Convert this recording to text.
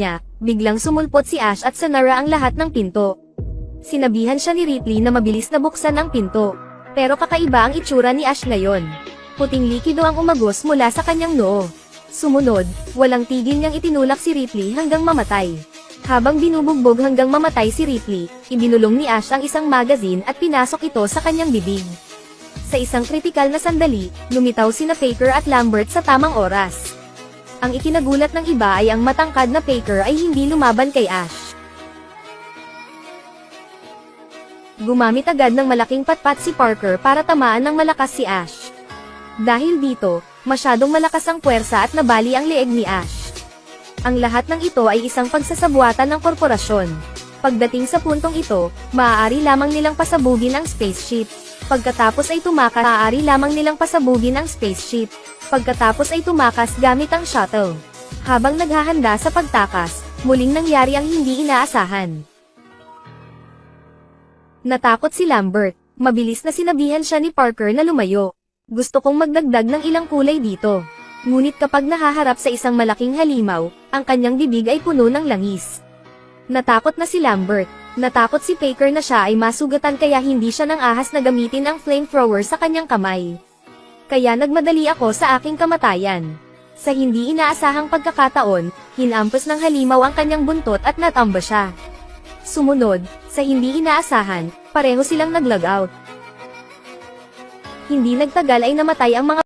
niya, biglang sumulpot si Ash at sinara ang lahat ng pinto. Sinabihan siya ni Ripley na mabilis na buksan ang pinto. Pero kakaiba ang itsura ni Ash ngayon. Puting likido ang umagos mula sa kanyang noo. Sumunod, walang tigil niyang itinulak si Ripley hanggang mamatay. Habang binubugbog hanggang mamatay si Ripley, ibinulong ni Ash ang isang magazine at pinasok ito sa kanyang bibig. Sa isang kritikal na sandali, lumitaw sina Faker at Lambert sa tamang oras. Ang ikinagulat ng iba ay ang matangkad na Faker ay hindi lumaban kay Ash. Gumamit agad ng malaking patpat si Parker para tamaan ng malakas si Ash. Dahil dito, masyadong malakas ang puwersa at nabali ang leeg ni Ash. Ang lahat ng ito ay isang pagsasabuatan ng korporasyon. Pagdating sa puntong ito, maaari lamang nilang pasabugin ang spaceship. Pagkatapos ay tumakas, maaari lamang nilang pasabugin ang spaceship. Pagkatapos ay tumakas gamit ang shuttle. Habang naghahanda sa pagtakas, muling nangyari ang hindi inaasahan. Natakot si Lambert. Mabilis na sinabihan siya ni Parker na lumayo. Gusto kong magdagdag ng ilang kulay dito. Ngunit kapag nahaharap sa isang malaking halimaw, ang kanyang bibig ay puno ng langis. Natakot na si Lambert. Natakot si Faker na siya ay masugatan kaya hindi siya nang ahas na gamitin ang flamethrower sa kanyang kamay. Kaya nagmadali ako sa aking kamatayan. Sa hindi inaasahang pagkakataon, hinampas ng halimaw ang kanyang buntot at natamba siya. Sumunod, sa hindi inaasahan, pareho silang nag-log out. Hindi nagtagal ay namatay ang mga